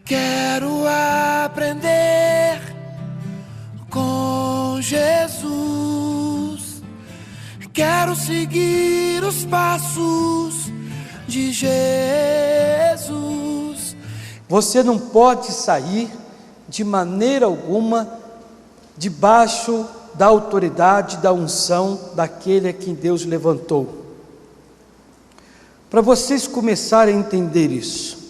Quero aprender com Jesus. Quero seguir os passos de Jesus. Você não pode sair de maneira alguma debaixo da autoridade, da unção daquele a quem Deus levantou. Para vocês começarem a entender isso,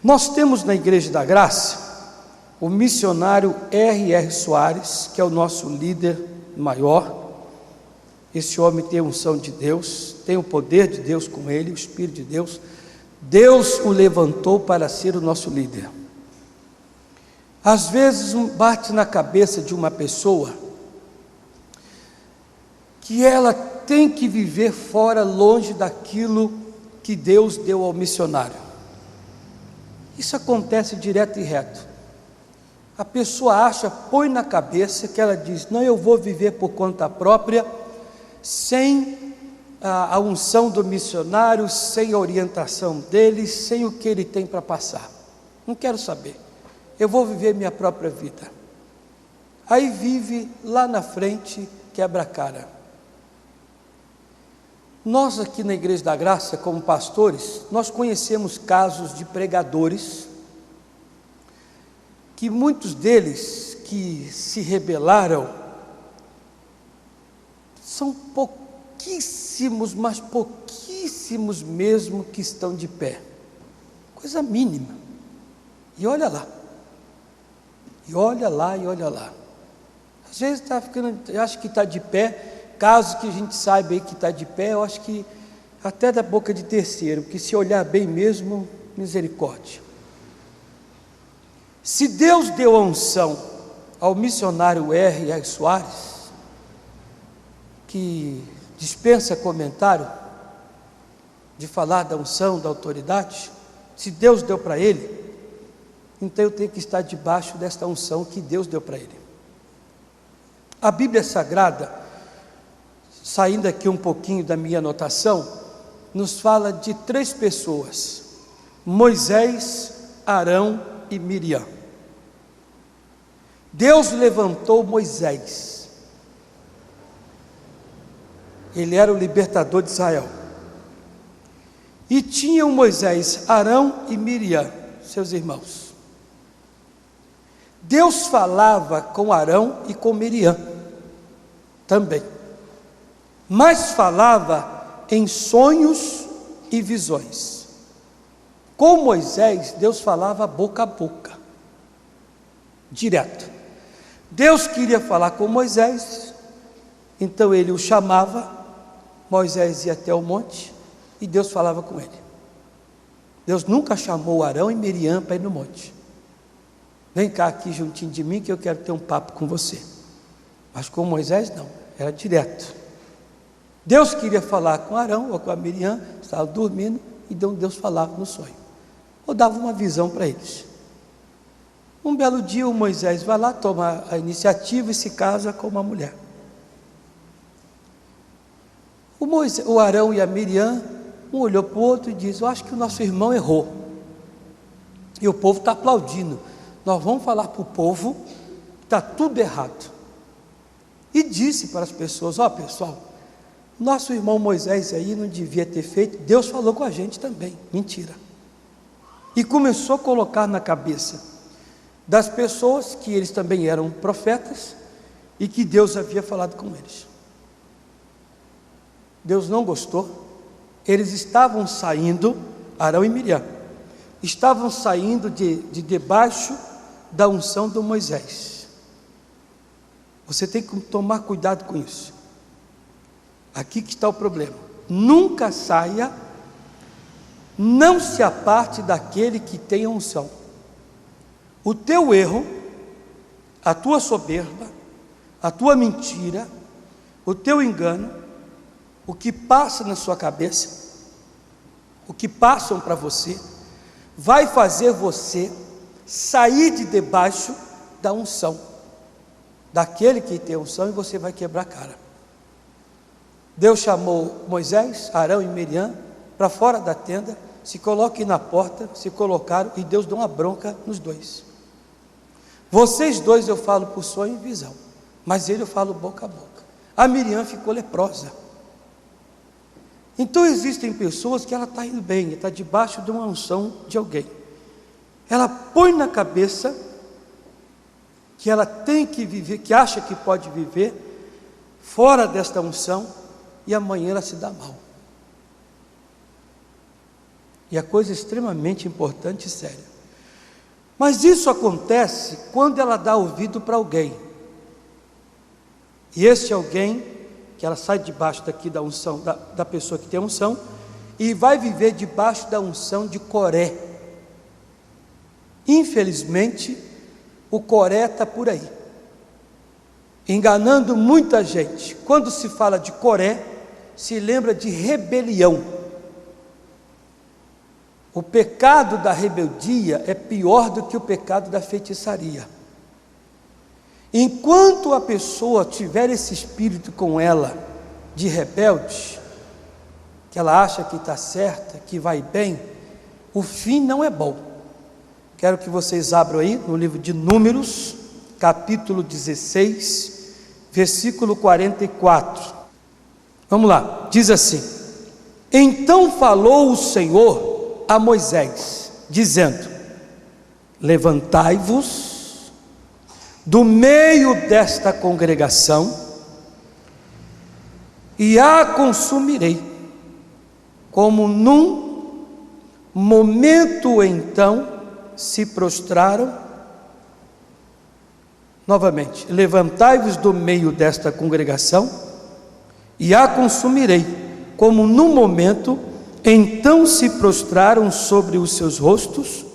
nós temos na Igreja da Graça o missionário R.R. Soares, que é o nosso líder maior. Esse homem tem a unção de Deus, tem o poder de Deus com ele, o Espírito de Deus. Deus o levantou para ser o nosso líder. Às vezes bate na cabeça de uma pessoa que ela tem que viver fora, longe daquilo que Deus deu ao missionário. Isso acontece direto e reto. A pessoa acha, põe na cabeça que ela diz: não, eu vou viver por conta própria, sem a unção do missionário, sem a orientação dele, sem o que ele tem para passar. Não quero saber, eu vou viver minha própria vida. Aí vive lá na frente, quebra a cara. Nós aqui na Igreja da Graça, como pastores, nós conhecemos casos de pregadores, que muitos deles que se rebelaram, são pouquíssimos, mas pouquíssimos mesmo que estão de pé, coisa mínima, e olha lá, e olha lá, e olha lá, às vezes está ficando, acho que está de pé, caso que a gente saiba aí que está de pé, eu acho que até da boca de terceiro, porque se olhar bem mesmo, misericórdia. Se Deus deu a unção ao missionário R.R. Soares, que dispensa comentário de falar da unção, da autoridade, se Deus deu para ele, então eu tenho que estar debaixo desta unção que Deus deu para ele. A Bíblia Sagrada, saindo aqui um pouquinho da minha anotação, nos fala de 3 pessoas: Moisés, Arão e Miriam. Deus levantou Moisés, ele era o libertador de Israel, e tinham Moisés, Arão e Miriam, seus irmãos. Deus falava com Arão e com Miriam também, mas falava em sonhos e visões. Com Moisés, Deus falava boca a boca, direto. Deus queria falar com Moisés, então ele o chamava, Moisés ia até o monte e Deus falava com ele. Deus nunca chamou Arão e Miriam para ir no monte: vem cá aqui juntinho de mim que eu quero ter um papo com você. Mas com Moisés não, era direto. Deus queria falar com Arão ou com a Miriam, estava dormindo, e Deus falava no sonho, ou dava uma visão para eles. Um belo dia o Moisés vai lá, toma a iniciativa e se casa com uma mulher. O Arão e a Miriam, um olhou para o outro e disse: eu acho que o nosso irmão errou, e o povo está aplaudindo, nós vamos falar para o povo que está tudo errado. E disse para as pessoas: ó pessoal, nosso irmão Moisés aí não devia ter feito, Deus falou com a gente também. Mentira. E começou a colocar na cabeça das pessoas que eles também eram profetas e que Deus havia falado com eles. Deus não gostou. Eles estavam saindo, Arão e Miriam, estavam saindo de debaixo da unção do Moisés. Você tem que tomar cuidado com isso. Aqui que está o problema: nunca saia, não se aparte daquele que tem a unção. O teu erro, a tua soberba, a tua mentira, o teu engano, o que passa na sua cabeça, o que passam para você, vai fazer você sair de debaixo da unção daquele que tem a unção, e você vai quebrar a cara. Deus chamou Moisés, Arão e Miriam para fora da tenda se coloquem na porta, se colocaram, e Deus dá uma bronca nos dois. Vocês dois eu falo por sonho e visão, mas ele eu falo boca a boca. A Miriam ficou leprosa. Então existem pessoas que ela está indo bem, está debaixo de uma unção de alguém. Ela põe na cabeça que ela tem que viver, que acha que pode viver fora desta unção, e amanhã ela se dá mal. E a coisa é extremamente importante e séria. Mas isso acontece quando ela dá ouvido para alguém. E este alguém, que ela sai debaixo daqui da unção, da pessoa que tem a unção, e vai viver debaixo da unção de Coré. Infelizmente, o Coré está por aí, enganando muita gente. Quando se fala de Coré, se lembra de rebelião. O pecado da rebeldia é pior do que o pecado da feitiçaria. Enquanto a pessoa tiver esse espírito com ela, de rebelde, que ela acha que está certa, que vai bem, o fim não é bom. Quero que vocês abram aí no livro de Números, capítulo 16, versículo 44. Vamos lá, diz assim: Então falou o Senhor a Moisés, dizendo: Levantai-vos do meio desta congregação, e a consumirei, como num momento. Então se prostraram, novamente, levantai-vos do meio desta congregação, e a consumirei, como num momento. Então se prostraram sobre os seus rostos,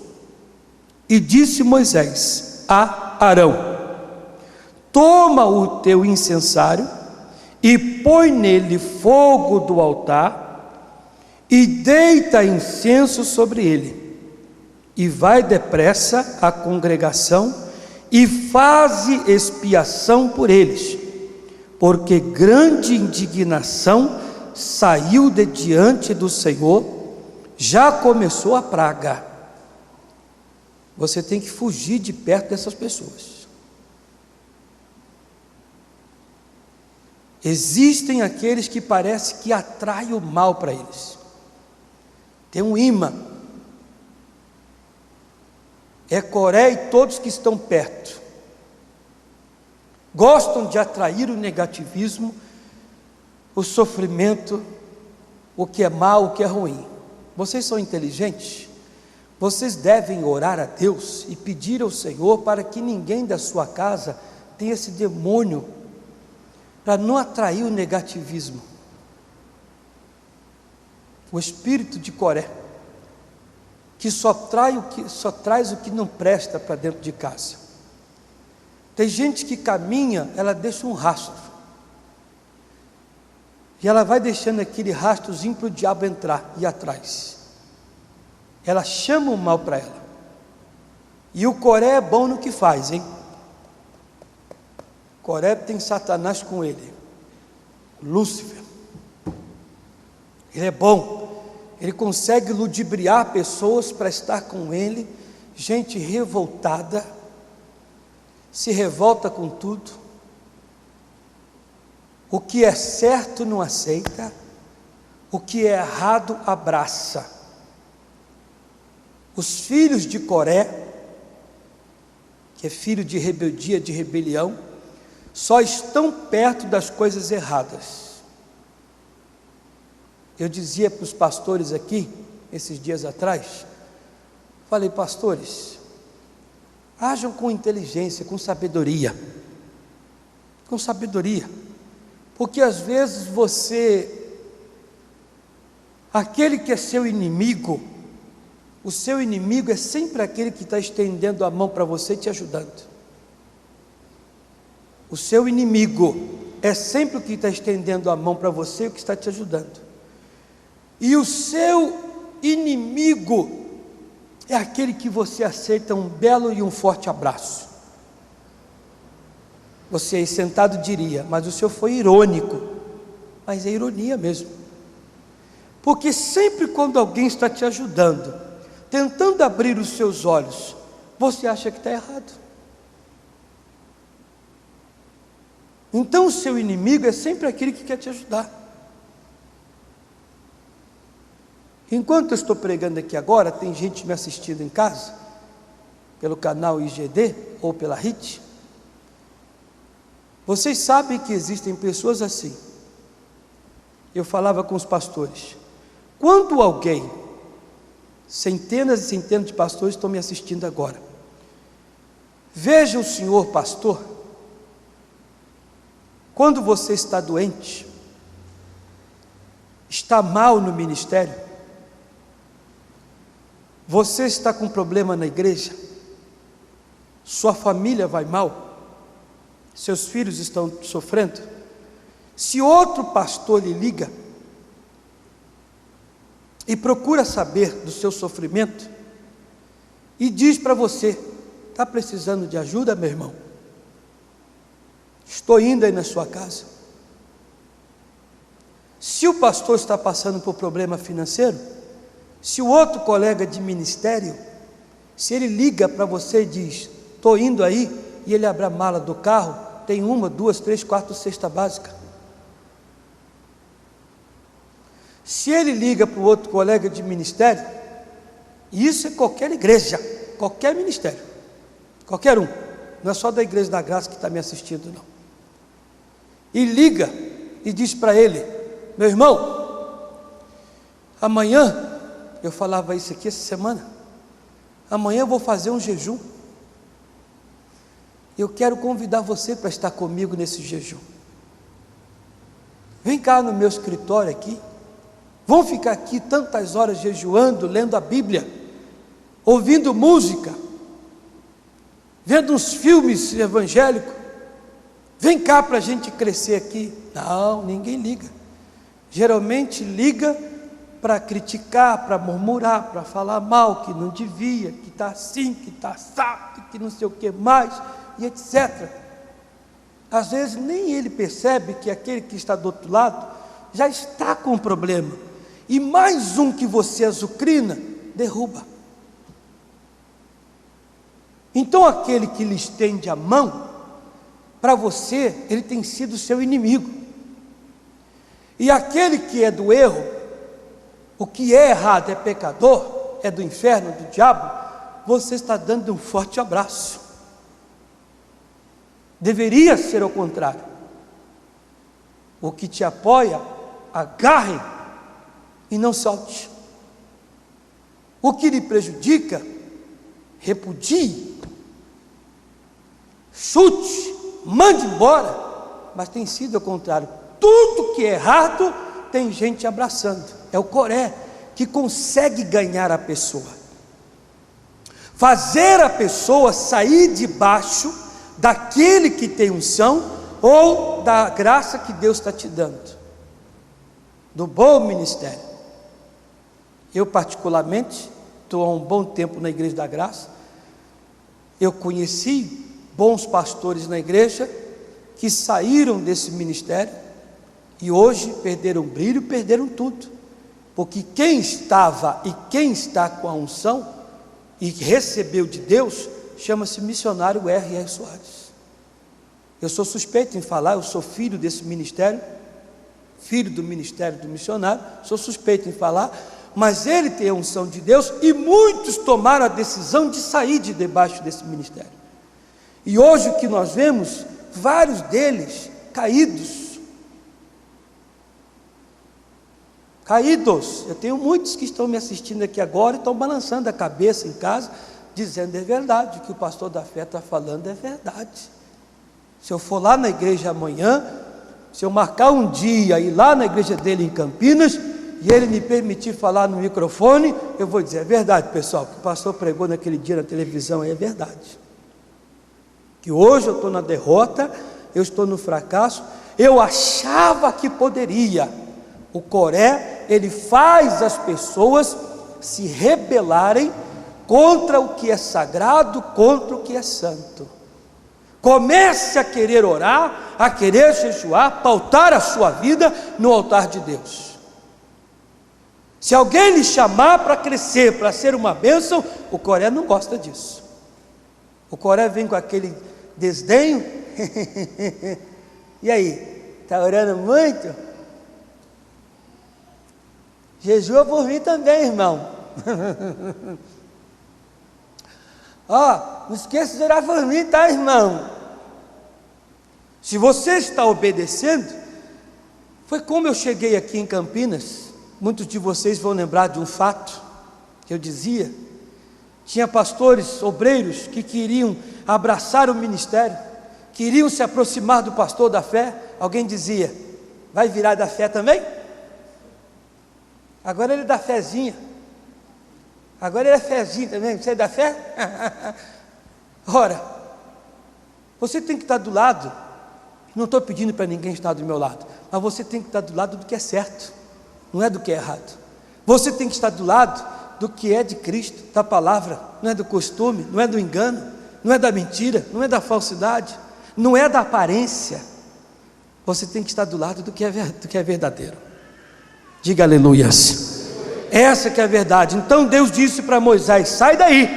e disse Moisés a Arão: Toma o teu incensário e põe nele fogo do altar, e deita incenso sobre ele, e vai depressa à congregação, e faze expiação por eles, porque grande indignação saiu de diante do Senhor, já começou a praga. Você tem que fugir de perto dessas pessoas. Existem aqueles que parece que atraem o mal para eles. Tem um imã. É Coré e todos que estão perto. Gostam de atrair o negativismo, o sofrimento, o que é mal, o que é ruim. Vocês são inteligentes? Vocês devem orar a Deus e pedir ao Senhor para que ninguém da sua casa tenha esse demônio, para não atrair o negativismo. O espírito de Coré, que só traz o que não presta para dentro de casa. Tem gente que caminha, ela deixa um rastro, e ela vai deixando aquele rastrozinho para o diabo entrar e ir atrás. Ela chama o mal para ela. E o Coré é bom no que faz, hein? Coré tem Satanás com ele, Lúcifer. Ele é bom. Ele consegue ludibriar pessoas para estar com ele. Gente revoltada, se revolta com tudo. O que é certo não aceita, o que é errado abraça. Os filhos de Coré, que é filho de rebeldia, de rebelião, só estão perto das coisas erradas. Eu dizia para os pastores aqui, esses dias atrás, falei: pastores, ajam com inteligência, com sabedoria, porque às vezes aquele que é seu inimigo, o seu inimigo é sempre aquele que está estendendo a mão para você, te ajudando. O seu inimigo é sempre o que está estendendo a mão para você, o que está te ajudando. E o seu inimigo é aquele que você aceita um belo e um forte abraço. Você aí sentado diria: mas o senhor foi irônico. Mas é ironia mesmo. Porque sempre quando alguém está te ajudando, tentando abrir os seus olhos, você acha que está errado. Então o seu inimigo é sempre aquele que quer te ajudar. Enquanto eu estou pregando aqui agora, tem gente me assistindo em casa, pelo canal IGD ou pela RIT. Vocês sabem que existem pessoas assim. Eu falava com os pastores. Quando alguém, centenas e centenas de pastores estão me assistindo agora, veja o senhor pastor, quando você está doente, está mal no ministério, você está com problema na igreja, sua família vai mal, seus filhos estão sofrendo, se outro pastor lhe liga e procura saber do seu sofrimento e diz para você: está precisando de ajuda, meu irmão? Estou indo aí na sua casa. Se o pastor está passando por problema financeiro, se o outro colega de ministério, se ele liga para você e diz: estou indo aí, e ele abre a mala do carro, tem 1, 2, 3, 4 cesta básica. Se ele liga para o outro colega de ministério, e isso é qualquer igreja, qualquer ministério, qualquer um, não é só da Igreja da Graça que está me assistindo, não. E liga e diz para ele: meu irmão, amanhã, eu falava isso aqui essa semana, amanhã eu vou fazer um jejum, eu quero convidar você para estar comigo nesse jejum. Vem cá no meu escritório aqui, vamos ficar aqui tantas horas jejuando, lendo a Bíblia, ouvindo música, vendo uns filmes evangélicos. Vem cá para a gente crescer aqui. Não, ninguém liga. Geralmente liga para criticar, para murmurar, para falar mal, que não devia, que está assim, que está assado, que não sei o que mais, e etc. Às vezes nem ele percebe que aquele que está do outro lado já está com um problema, e mais um que você azucrina, derruba. Então aquele que lhe estende a mão, para você, ele tem sido seu inimigo. E aquele que é do erro, o que é errado, é pecador, é do inferno, do diabo, você está dando um forte abraço. Deveria ser ao contrário. O que te apoia, agarre e não solte. O que lhe prejudica, repudie, chute, mande embora. Mas tem sido ao contrário. Tudo que é errado tem gente abraçando. É o Coré que consegue ganhar a pessoa, fazer a pessoa sair debaixo daquele que tem unção ou da graça que Deus está te dando, do bom ministério. Eu particularmente estou há um bom tempo na Igreja da Graça. Eu conheci bons pastores na igreja que saíram desse ministério e hoje perderam brilho, perderam tudo, porque quem estava e quem está com a unção e recebeu de Deus chama-se missionário R.R. Soares. Eu sou suspeito em falar, eu sou filho desse ministério, filho do ministério do missionário, sou suspeito em falar, mas ele tem a unção de Deus e muitos tomaram a decisão de sair de debaixo desse ministério. E hoje o que nós vemos, vários deles caídos. Eu tenho muitos que estão me assistindo aqui agora e estão balançando a cabeça em casa, dizendo: é verdade, o que o pastor da fé está falando é verdade. Se eu for lá na igreja amanhã, se eu marcar um dia e ir lá na igreja dele em Campinas, e ele me permitir falar no microfone, eu vou dizer: é verdade, pessoal, o que o pastor pregou naquele dia na televisão é verdade. Que hoje eu estou na derrota, eu estou no fracasso, eu achava que poderia. O Coré, ele faz as pessoas se rebelarem contra o que é sagrado, contra o que é santo. Comece a querer orar, a querer jejuar, pautar a sua vida no altar de Deus. Se alguém lhe chamar para crescer, para ser uma bênção, o Coré não gosta disso. O Coré vem com aquele desdenho. E aí, está orando muito? Jejua por mim também, irmão. Não esqueça de orar por mim, tá, irmão? Se você está obedecendo, foi como eu cheguei aqui em Campinas. Muitos de vocês vão lembrar de um fato que eu dizia. Tinha pastores, obreiros que queriam abraçar o ministério, queriam se aproximar do pastor da fé. Alguém dizia: vai virar da fé também? Agora ele é da fezinha. Agora ele é fezinho também. Você é da fé? Ora, você tem que estar do lado. Não estou pedindo para ninguém estar do meu lado, mas você tem que estar do lado do que é certo, não é do que é errado. Você tem que estar do lado do que é de Cristo, da palavra, não é do costume, não é do engano, não é da mentira, não é da falsidade, não é da aparência. Você tem que estar do lado do que é verdadeiro. Diga aleluias. Essa que é a verdade. Então Deus disse para Moisés: sai daí,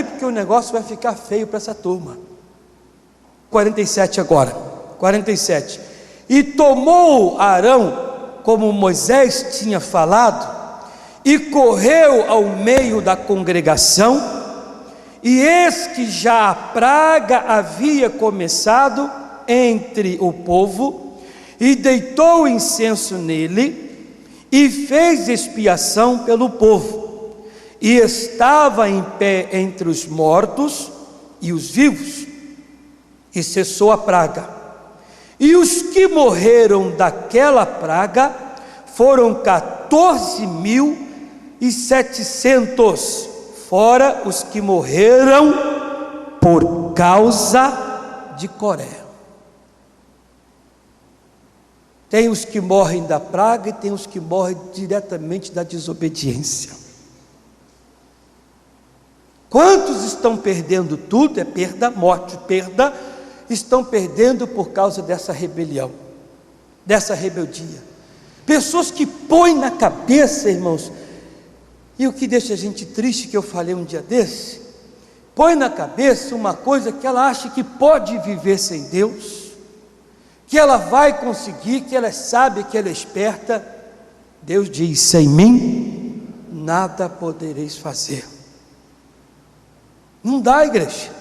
porque o negócio vai ficar feio para essa turma. 47 agora, 47. E tomou Arão, como Moisés tinha falado, e correu ao meio da congregação, e eis que já a praga havia começado entre o povo, e deitou incenso nele, e fez expiação pelo povo, e estava em pé entre os mortos e os vivos, e cessou a praga. E os que morreram daquela praga foram 14.700, fora os que morreram por causa de Coré. Tem os que morrem da praga e tem os que morrem diretamente da desobediência. Quantos estão perdendo tudo? É perda, morte, perda. Estão perdendo por causa dessa rebelião, dessa rebeldia. Pessoas que põem na cabeça, irmãos, e o que deixa a gente triste, que eu falei um dia desse, põe na cabeça uma coisa que ela acha que pode viver sem Deus, que ela vai conseguir, que ela sabe, que ela é esperta. Deus diz: sem mim nada podereis fazer. Não dá, igreja.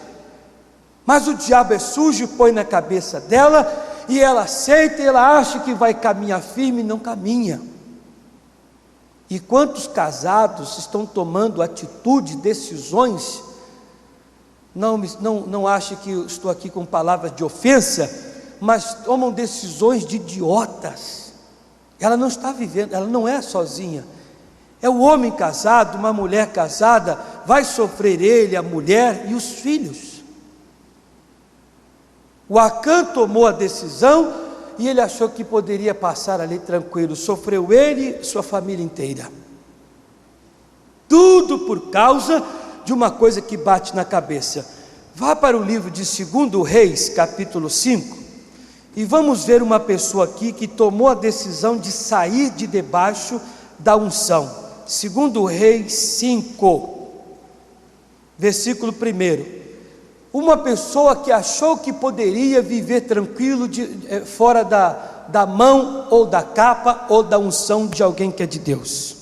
Mas o diabo é sujo, põe na cabeça dela, e ela aceita, e ela acha que vai caminhar firme, e não caminha. E quantos casados estão tomando atitude, decisões, não ache que eu estou aqui com palavras de ofensa, mas tomam decisões de idiotas. Ela não está vivendo, ela não é sozinha, é o homem casado, uma mulher casada, vai sofrer ele, a mulher e os filhos. O Acã tomou a decisão e ele achou que poderia passar ali tranquilo. Sofreu ele e sua família inteira. Tudo por causa de uma coisa que bate na cabeça. Vá para o livro de 2 Reis, capítulo 5, e vamos ver uma pessoa aqui que tomou a decisão de sair de debaixo da unção. 2 Reis 5, versículo 1. Uma pessoa que achou que poderia viver tranquilo fora da mão ou da capa ou da unção de alguém que é de Deus.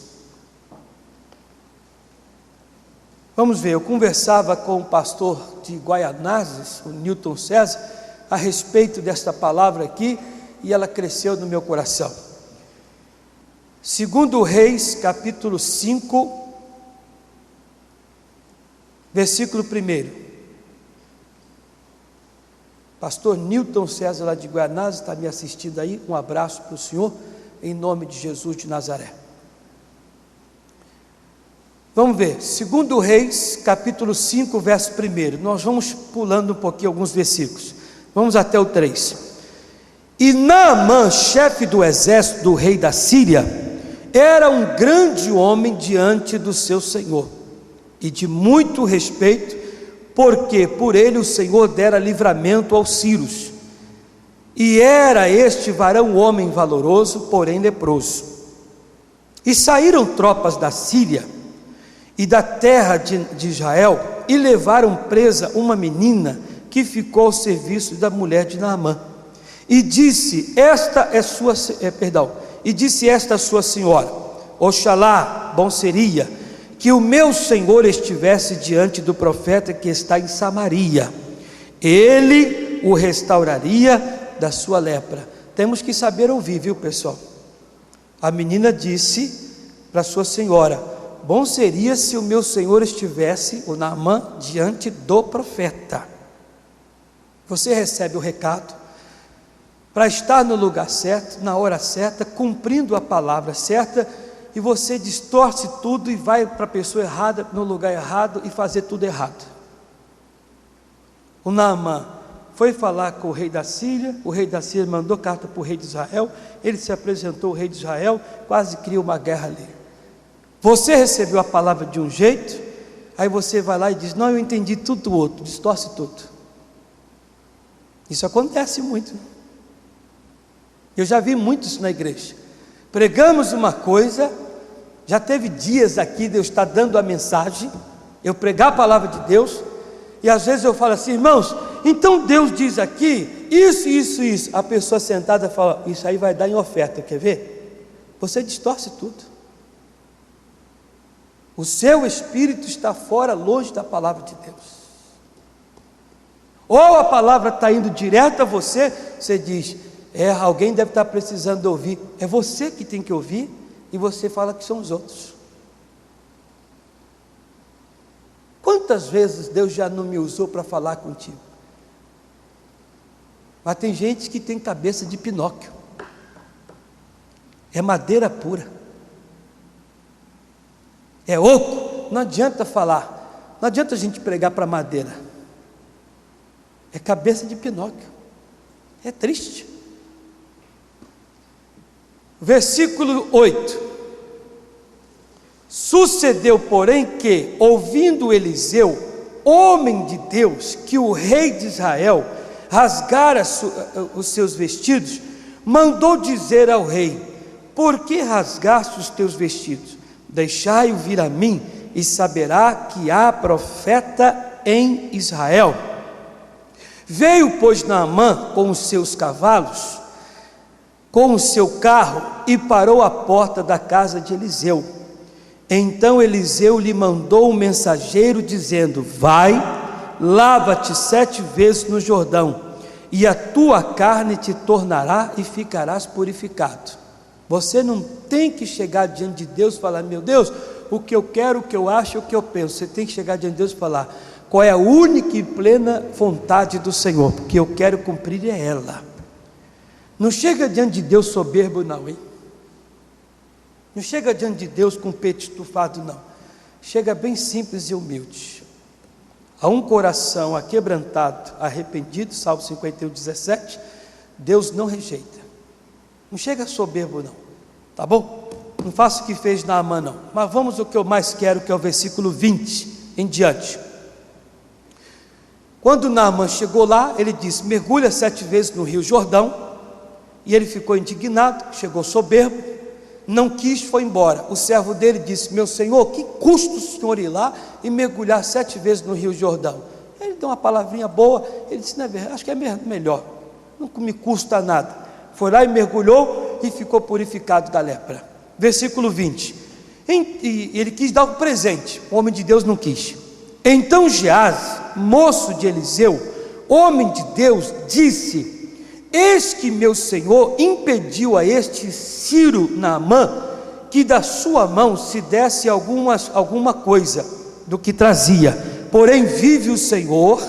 Vamos ver, eu conversava com o pastor de Guaianazes, o Newton César, a respeito desta palavra aqui, e ela cresceu no meu coração. 2 Reis, capítulo 5, versículo 1. Pastor Newton César, lá de Guaianazes, está me assistindo aí. Um abraço para o senhor, em nome de Jesus de Nazaré. Vamos ver, 2 Reis, capítulo 5, verso 1. Nós vamos pulando um pouquinho alguns versículos. Vamos até o 3. E Naamã, chefe do exército do rei da Síria, era um grande homem diante do seu senhor, e de muito respeito, porque por ele o Senhor dera livramento aos sírios. E era este varão homem valoroso, porém leproso. E saíram tropas da Síria e da terra de Israel e levaram presa uma menina que ficou ao serviço da mulher de Naamã. E disse esta sua senhora: Oxalá, bom seria que o meu senhor estivesse diante do profeta que está em Samaria, ele o restauraria da sua lepra. Temos que saber ouvir, viu, pessoal? A menina disse para sua senhora: bom seria se o meu senhor estivesse, o Naamã, diante do profeta. Você recebe o recado para estar no lugar certo, na hora certa, cumprindo a palavra certa, e você distorce tudo e vai para a pessoa errada, no lugar errado, e fazer tudo errado. O Naamã foi falar com o rei da Síria, o rei da Síria mandou carta para o rei de Israel, ele se apresentou ao rei de Israel, quase criou uma guerra ali. Você recebeu a palavra de um jeito, aí você vai lá e diz: não, eu entendi tudo do outro, distorce tudo. Isso acontece muito. Eu já vi muito isso na igreja. Pregamos uma coisa, já teve dias aqui de eu estar dando a mensagem, eu pregar a palavra de Deus, e às vezes eu falo assim: irmãos, então Deus diz aqui, isso. A pessoa sentada fala: isso aí vai dar em oferta, quer ver? Você distorce tudo. O seu espírito está fora, longe da palavra de Deus. Ou a palavra está indo direto a você, você diz: alguém deve estar precisando ouvir. É você que tem que ouvir, e você fala que são os outros. Quantas vezes Deus já não me usou para falar contigo? Mas tem gente que tem cabeça de Pinóquio, é madeira pura, é oco. Não adianta falar, não adianta a gente pregar para madeira, é cabeça de Pinóquio, é triste. Versículo 8: sucedeu, porém, que, ouvindo Eliseu, homem de Deus, que o rei de Israel rasgara os seus vestidos, mandou dizer ao rei: por que rasgaste os teus vestidos? Deixai-o vir a mim, e saberá que há profeta em Israel. Veio, pois, Naamã com os seus cavalos, com o seu carro, e parou à porta da casa de Eliseu. Então Eliseu lhe mandou um mensageiro, dizendo: vai, lava-te 7 vezes no Jordão, e a tua carne te tornará e ficarás purificado. Você não tem que chegar diante de Deus e falar: meu Deus, o que eu quero, o que eu acho, o que eu penso. Você tem que chegar diante de Deus e falar: qual é a única e plena vontade do Senhor, porque eu quero cumprir é ela. Não chega diante de Deus soberbo não, hein? Não chega diante de Deus com o peito estufado não. Chega bem simples e humilde. A um coração aquebrantado, arrependido, Salmo 51:17, Deus não rejeita. Não chega soberbo não, tá bom? Não faça o que fez Naamã não. Mas vamos ao que eu mais quero, que é o versículo 20 em diante. Quando Naamã chegou lá, ele disse: mergulha 7 vezes no rio Jordão. E ele ficou indignado, chegou soberbo, não quis, foi embora. O servo dele disse: meu senhor, que custa o senhor ir lá e mergulhar 7 vezes no rio Jordão? Ele deu uma palavrinha boa, ele disse: não é verdade, acho que é melhor, não me custa nada. Foi lá e mergulhou e ficou purificado da lepra. Versículo 20, e ele quis dar um presente, o homem de Deus não quis. Então Geazi, moço de Eliseu, homem de Deus, disse: eis que meu senhor impediu a este Ciro Naamã que da sua mão se desse alguma coisa do que trazia. Porém vive o Senhor,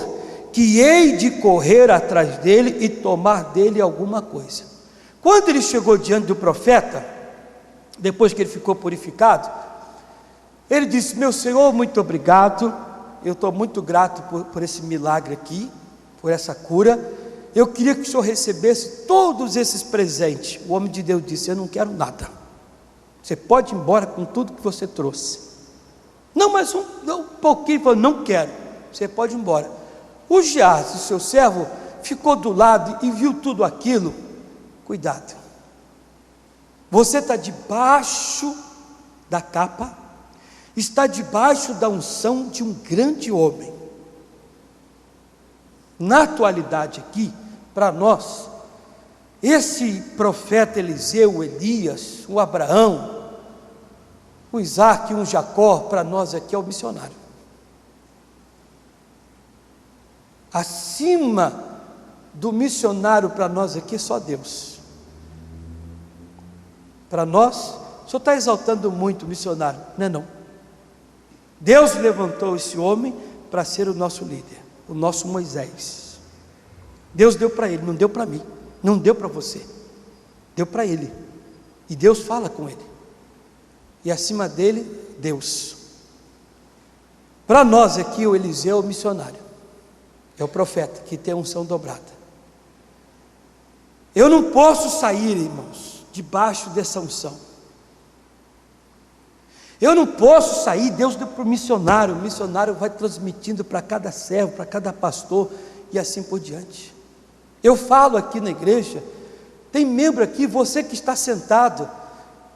que hei de correr atrás dele e tomar dele alguma coisa. Quando ele chegou diante do profeta, depois que ele ficou purificado, ele disse: meu senhor, muito obrigado, eu estou muito grato por esse milagre aqui, por essa cura. Eu queria que o senhor recebesse todos esses presentes. O homem de Deus disse: eu não quero nada, você pode ir embora com tudo que você trouxe. Não, mas um pouquinho. Ele falou: não quero, você pode ir embora. O Geazi, seu servo, ficou do lado e viu tudo aquilo. Cuidado, você está debaixo da capa, está debaixo da unção de um grande homem. Na atualidade aqui, para nós, esse profeta Eliseu, o Elias, o Abraão, o Isaac, o Jacó, para nós aqui é o missionário. Acima do missionário para nós aqui, só Deus. Para nós, o senhor está exaltando muito o missionário, não é não? Deus levantou esse homem para ser o nosso líder, o nosso Moisés. Deus deu para ele, não deu para mim, não deu para você, deu para ele, e Deus fala com ele, e acima dele, Deus. Para nós aqui, o Eliseu é o missionário, é o profeta que tem a unção dobrada. Eu não posso sair, irmãos, debaixo dessa unção. Eu não posso sair, Deus deu para o missionário vai transmitindo para cada servo, para cada pastor, e assim por diante. Eu falo aqui na igreja, tem membro aqui, você que está sentado,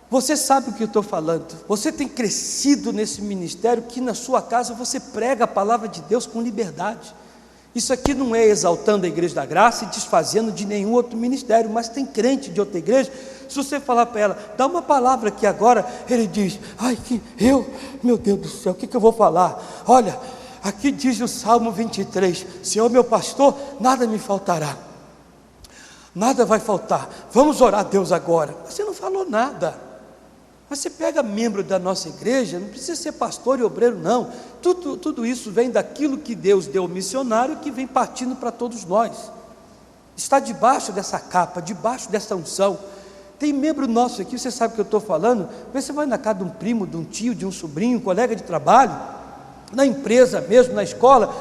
você sabe o que eu estou falando, você tem crescido nesse ministério, que na sua casa você prega a palavra de Deus com liberdade. Isso aqui não é exaltando a Igreja da Graça e desfazendo de nenhum outro ministério, mas tem crente de outra igreja, se você falar para ela, dá uma palavra aqui agora, ele diz, meu Deus do céu, o que eu vou falar? Olha, aqui diz o Salmo 23, Senhor meu pastor, nada me faltará, nada vai faltar, vamos orar a Deus agora. Você não falou nada. Mas você pega membro da nossa igreja, não precisa ser pastor e obreiro não, tudo isso vem daquilo que Deus deu ao missionário, que vem partindo para todos nós, está debaixo dessa capa, debaixo dessa unção. Tem membro nosso aqui, você sabe o que eu estou falando, você vai na casa de um primo, de um tio, de um sobrinho, um colega de trabalho, na empresa mesmo, na escola,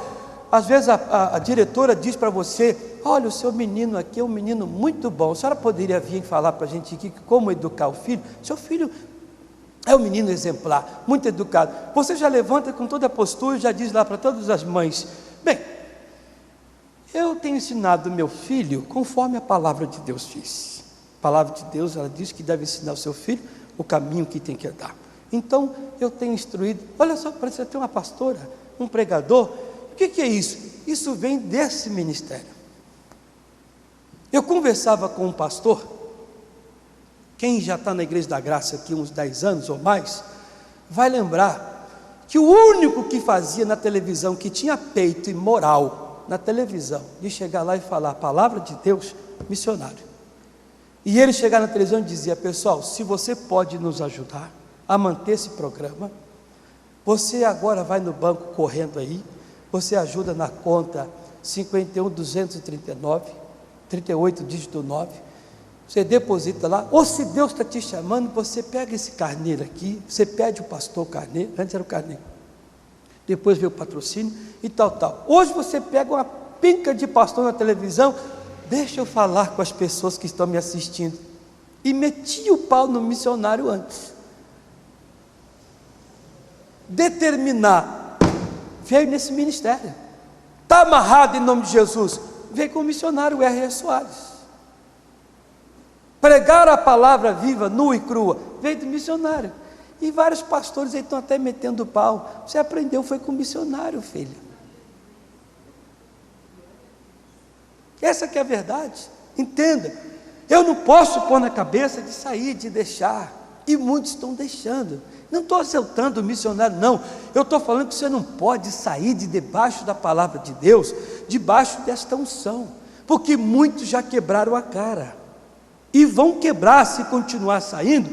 às vezes a diretora diz para você, olha, o seu menino aqui é um menino muito bom, a senhora poderia vir falar para a gente aqui como educar o filho? Seu filho é um menino exemplar, muito educado. Você já levanta com toda a postura, já diz lá para todas as mães, bem, eu tenho ensinado meu filho conforme a palavra de Deus diz. A palavra de Deus, ela diz que deve ensinar o seu filho o caminho que tem que andar. Então, eu tenho instruído, olha só, parece ter uma pastora, um pregador, o que é isso? Isso vem desse ministério. Eu conversava com um pastor, quem já está na Igreja da Graça aqui uns 10 anos ou mais, vai lembrar que o único que fazia na televisão, que tinha peito e moral na televisão, de chegar lá e falar a palavra de Deus, missionário. E ele chegar na televisão e dizia, pessoal, se você pode nos ajudar a manter esse programa, você agora vai no banco correndo aí, você ajuda na conta 51.239, 38 dígito 9, você deposita lá, ou se Deus está te chamando, você pega esse carneiro aqui, você pede o pastor carneiro, antes era o carneiro, depois veio o patrocínio e tal. Hoje você pega uma pinca de pastor na televisão, deixa eu falar com as pessoas que estão me assistindo, e meti o pau no missionário antes, determinar, veio nesse ministério, está amarrado em nome de Jesus, veio com o missionário R.S. Soares, pregar a palavra viva, nua e crua, veio do missionário, e vários pastores aí estão até metendo pau, você aprendeu, foi com o missionário, filho, essa que é a verdade, entenda, eu não posso pôr na cabeça de sair, de deixar, e muitos estão deixando, não estou exaltando o missionário não, eu estou falando que você não pode sair de debaixo da palavra de Deus, debaixo desta unção, porque muitos já quebraram a cara, e vão quebrar se continuar saindo.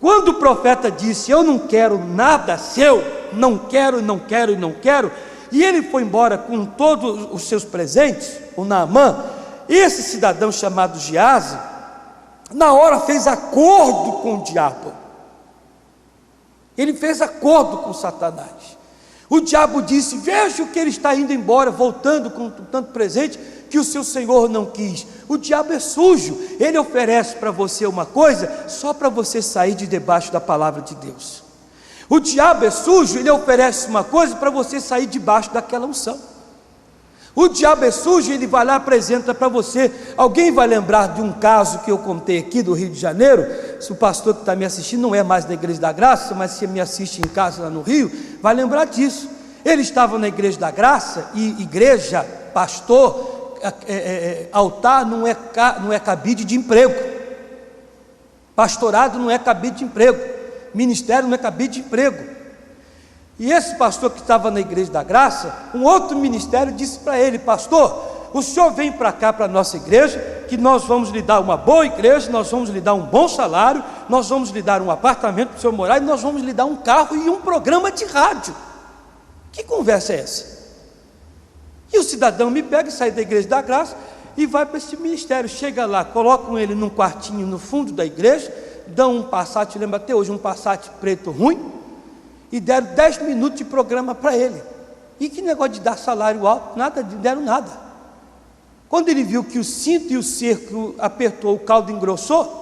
Quando o profeta disse, eu não quero nada seu, não quero, e ele foi embora com todos os seus presentes, o Naamã, esse cidadão chamado Geazi, na hora fez acordo com o diabo, ele fez acordo com Satanás, o diabo disse, veja que ele está indo embora, voltando com tanto presente, que o seu Senhor não quis. O diabo é sujo, ele oferece para você uma coisa, só para você sair de debaixo da palavra de Deus. O diabo é sujo, ele oferece uma coisa para você sair debaixo daquela unção. O diabo é sujo, ele vai lá e apresenta para você. Alguém vai lembrar de um caso que eu contei aqui do Rio de Janeiro? Se o pastor que está me assistindo não é mais da Igreja da Graça, mas se me assiste em casa lá no Rio, vai lembrar disso. Ele estava na Igreja da Graça, e igreja, pastor, altar não é cabide de emprego. Pastorado não é cabide de emprego. Ministério não é cabide de emprego. E esse pastor que estava na Igreja da Graça, um outro ministério disse para ele: pastor, o senhor vem para cá, para a nossa igreja, que nós vamos lhe dar uma boa igreja, nós vamos lhe dar um bom salário, nós vamos lhe dar um apartamento para o senhor morar, e nós vamos lhe dar um carro e um programa de rádio. Que conversa é essa? E o cidadão me pega e sai da Igreja da Graça e vai para esse ministério. Chega lá, colocam ele num quartinho no fundo da igreja, dão um Passat, lembra até hoje, um Passat preto ruim, e deram 10 minutos de programa para ele. E que negócio de dar salário alto? Nada, deram nada. Quando ele viu que o cinto e o cerco apertou, o caldo engrossou,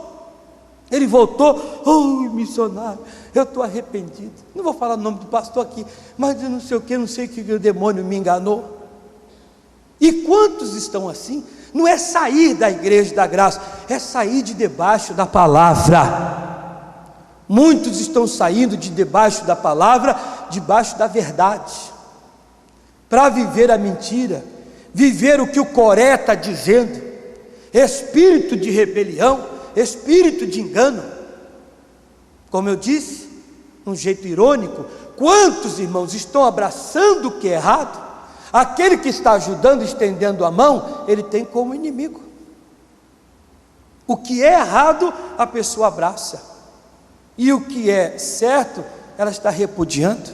ele voltou: oh, missionário, eu estou arrependido. Não vou falar o nome do pastor aqui, mas eu não sei o que o demônio me enganou. E quantos estão assim? Não é sair da Igreja da Graça, é sair de debaixo da palavra. Muitos estão saindo de debaixo da palavra, debaixo da verdade, para viver a mentira, viver o que o Coré está dizendo, espírito de rebelião, espírito de engano. Como eu disse, um jeito irônico, quantos irmãos estão abraçando o que é errado? Aquele que está ajudando, estendendo a mão, ele tem como inimigo. O que é errado, a pessoa abraça. E o que é certo, ela está repudiando.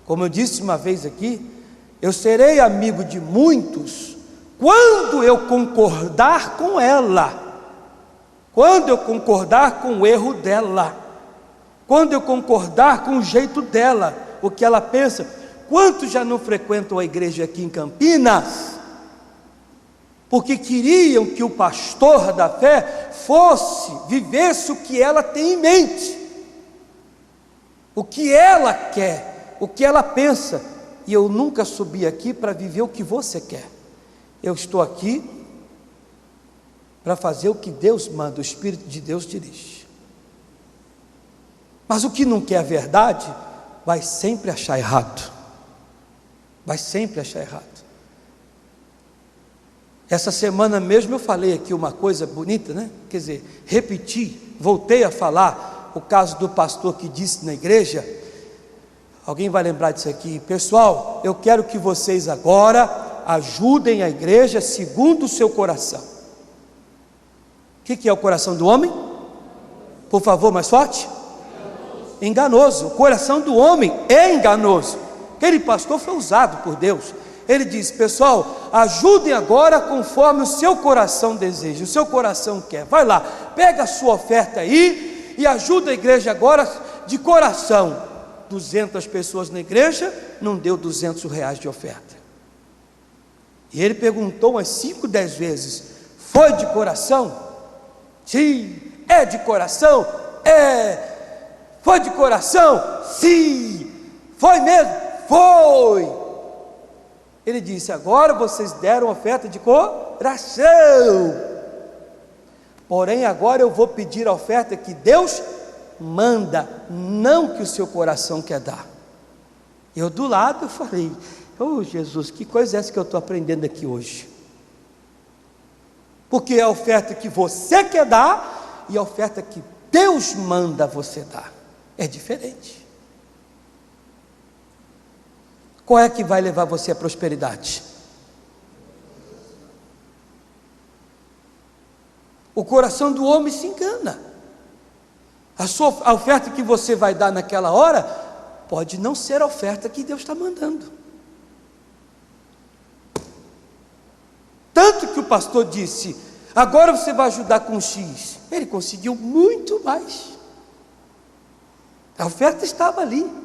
Como eu disse uma vez aqui, eu serei amigo de muitos quando eu concordar com ela, quando eu concordar com o erro dela, quando eu concordar com o jeito dela, o que ela pensa. Quantos já não frequentam a igreja aqui em Campinas, porque queriam que o pastor da fé vivesse o que ela tem em mente, o que ela quer, o que ela pensa. E eu nunca subi aqui para viver o que você quer. Eu estou aqui para fazer o que Deus manda, o Espírito de Deus dirige. Mas o que não quer a verdade, vai sempre achar errado. Vai sempre achar errado. Essa semana mesmo eu falei aqui uma coisa bonita, né? Quer dizer, repeti, voltei a falar o caso do pastor que disse na igreja. Alguém vai lembrar disso aqui? Pessoal, eu quero que vocês agora ajudem a igreja segundo o seu coração. O que é o coração do homem? Por favor, mais forte. Enganoso. O coração do homem é enganoso. Aquele pastor foi usado por Deus. Ele disse: pessoal, ajudem agora conforme o seu coração deseja, o seu coração quer. Vai lá, pega a sua oferta aí e ajuda a igreja agora de coração. 200 pessoas na igreja, não deu R$200 de oferta. E ele perguntou umas 5, 10 vezes: foi de coração? Sim. É de coração? É. Foi de coração? Sim. Foi mesmo? Foi. Ele disse: agora vocês deram oferta de coração, porém agora eu vou pedir a oferta que Deus manda, não que o seu coração quer dar. Eu do lado eu falei: oh Jesus, que coisa é essa que eu estou aprendendo aqui hoje? Porque é a oferta que você quer dar e a oferta que Deus manda você dar é diferente. Qual é que vai levar você à prosperidade? O coração do homem se engana. A oferta que você vai dar naquela hora pode não ser a oferta que Deus está mandando. Tanto que o pastor disse: agora você vai ajudar com X. Ele conseguiu muito mais. A oferta estava ali.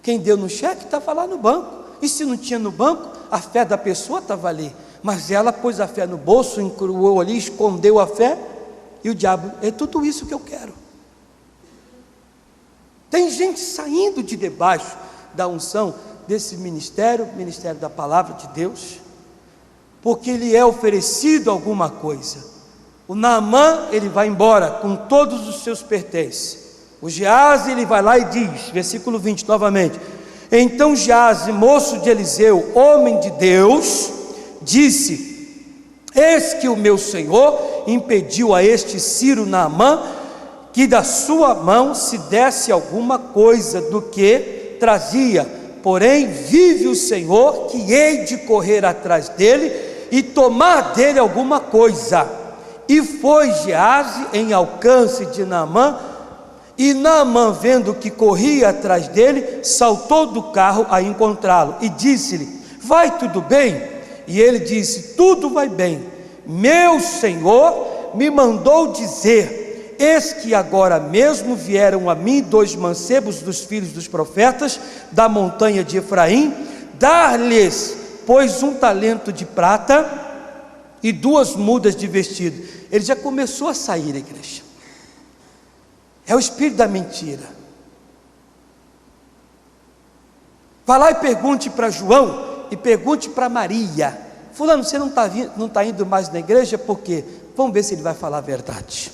Quem deu no cheque estava lá no banco. E se não tinha no banco, a fé da pessoa estava ali. Mas ela pôs a fé no bolso, encruou ali, escondeu a fé. E o diabo: é tudo isso que eu quero. Tem gente saindo de debaixo da unção, desse ministério, ministério da palavra de Deus, porque lhe é oferecido alguma coisa. O Naamã, ele vai embora com todos os seus pertences. O Geazi, ele vai lá e diz, versículo 20 novamente: então Geazi, moço de Eliseu, homem de Deus, disse: eis que o meu senhor impediu a este Ciro Naamã que da sua mão se desse alguma coisa do que trazia, porém vive o Senhor que hei de correr atrás dele e tomar dele alguma coisa. E foi Geazi em alcance de Naamã, e Naamã, vendo que corria atrás dele, saltou do carro a encontrá-lo e disse-lhe: vai tudo bem? E ele disse: tudo vai bem. Meu senhor me mandou dizer: eis que agora mesmo vieram a mim 2 mancebos dos filhos dos profetas da montanha de Efraim, dar-lhes, pois, 1 talento de prata e 2 mudas de vestido. Ele já começou a sair, a igreja. É o espírito da mentira. Vá lá e pergunte para João e pergunte para Maria: fulano, você não está indo mais na igreja por quê? Vamos ver se ele vai falar a verdade.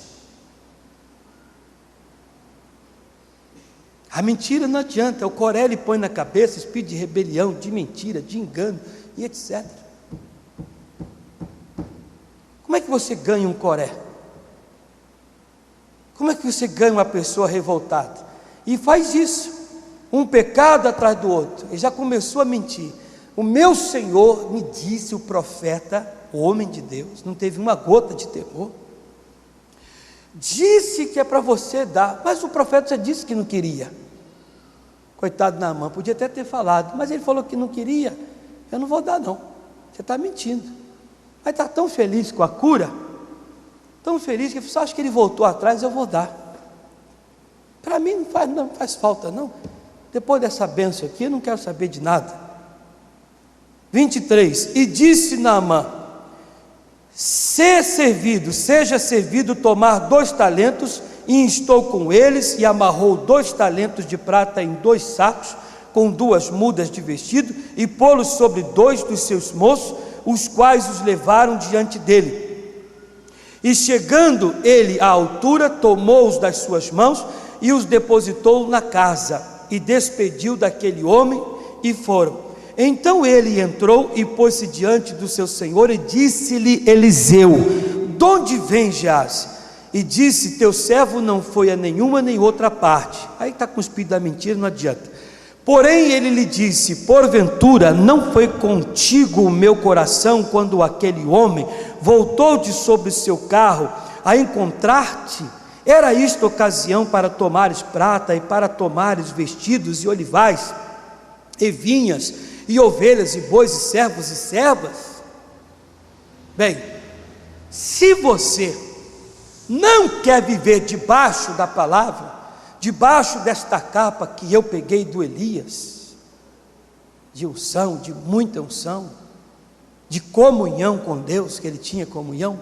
A mentira não adianta. O Coré ele põe na cabeça espírito de rebelião, de mentira, de engano e etc. Como é que você ganha um Coré? Como é que você ganha uma pessoa revoltada? E faz isso, um pecado atrás do outro. Ele já começou a mentir. O meu Senhor me disse, o profeta, o homem de Deus, não teve uma gota de terror, disse que é para você dar, mas o profeta já disse que não queria. Coitado Naamã, podia até ter falado, mas ele falou que não queria. Eu não vou dar não, você está mentindo. Mas está tão feliz com a cura, tão feliz, que só acho que ele voltou atrás, eu vou dar. Para mim não faz falta não. Depois dessa bênção aqui, eu não quero saber de nada. 23, e disse Naamã: seja servido tomar 2 talentos, e instou com eles, e amarrou 2 talentos de prata em 2 sacos, com 2 mudas de vestido, e pô-los sobre 2 dos seus moços, os quais os levaram diante dele. E chegando ele à altura, tomou-os das suas mãos, e os depositou na casa, e despediu daquele homem, e foram. Então ele entrou e pôs-se diante do seu senhor, e disse-lhe Eliseu: de onde vem Geazi? E disse: teu servo não foi a nenhuma nem outra parte. Aí está com o espírito da mentira, não adianta. Porém ele lhe disse: porventura não foi contigo o meu coração, quando aquele homem voltou de sobre seu carro a encontrar-te? Era isto ocasião para tomares prata, e para tomares vestidos e olivais, e vinhas, e ovelhas, e bois, e servos e servas? Bem, se você não quer viver debaixo da palavra, debaixo desta capa que eu peguei do Elias, de unção, de muita unção, de comunhão com Deus, que ele tinha comunhão,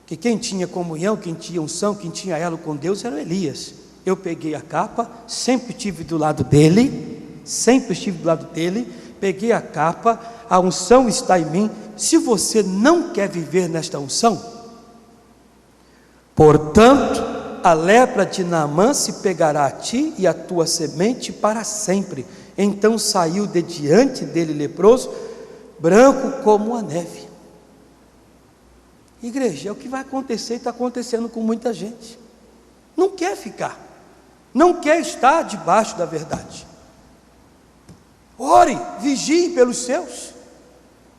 que quem tinha comunhão, quem tinha unção, quem tinha elo com Deus era o Elias. Eu peguei a capa, sempre estive do lado dele, peguei a capa, a unção está em mim. Se você não quer viver nesta unção, portanto, a lepra de Naamã se pegará a ti e a tua semente para sempre. Então saiu de diante dele leproso, branco como a neve. Igreja, é o que vai acontecer e está acontecendo com muita gente. Não quer ficar, não quer estar debaixo da verdade. Ore, vigie pelos seus,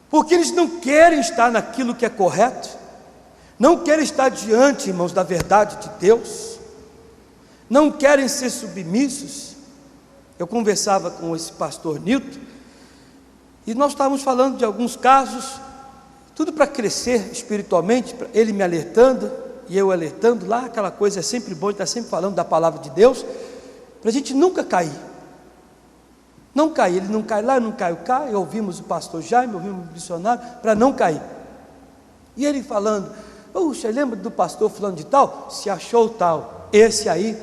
porque eles não querem estar naquilo que é correto, não querem estar diante, irmãos, da verdade de Deus, não querem ser submissos. Eu conversava com esse pastor Nilton, e nós estávamos falando de alguns casos, tudo para crescer espiritualmente, ele me alertando, e eu alertando lá, aquela coisa é sempre bom, estar sempre falando da palavra de Deus, para a gente nunca cair. Não cair, ele não cai lá, eu não caio cá, e ouvimos o pastor Jaime, ouvimos o missionário, para não cair. E ele falando: puxa, lembra do pastor fulano de tal? Se achou tal, esse aí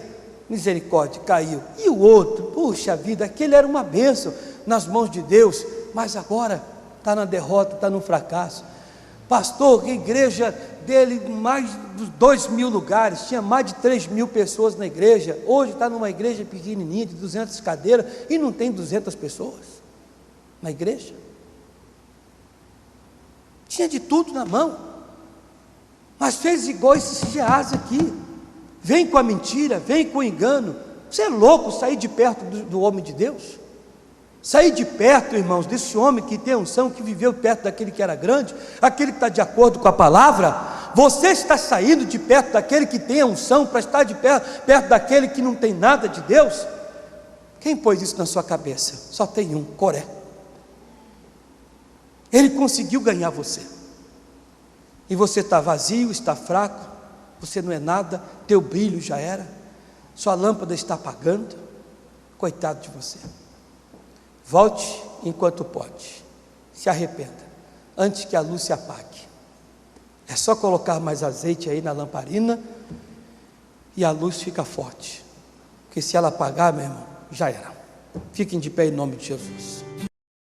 misericórdia, caiu. E o outro, puxa vida, aquele era uma bênção nas mãos de Deus, mas agora está na derrota, está no fracasso. Pastor, a igreja dele, mais de 2.000 lugares, tinha mais de 3.000 pessoas na igreja, hoje está numa igreja pequenininha, de 200 cadeiras, e não tem 200 pessoas na igreja. Tinha de tudo na mão, mas fez igual esse Geazi aqui, vem com a mentira, vem com o engano. Você é louco sair de perto do homem de Deus? Sair de perto, irmãos, desse homem que tem unção, que viveu perto daquele que era grande, aquele que está de acordo com a palavra. Você está saindo de perto daquele que tem a unção para estar de perto daquele que não tem nada de Deus? Quem pôs isso na sua cabeça? Só tem um, Coré. Ele conseguiu ganhar você, e você está vazio, está fraco, você não é nada, teu brilho já era, sua lâmpada está apagando. Coitado de você. Volte enquanto pode, se arrependa, antes que a luz se apague. É só colocar mais azeite aí na lamparina, e a luz fica forte, porque se ela apagar, meu irmão, já era. Fiquem de pé em nome de Jesus.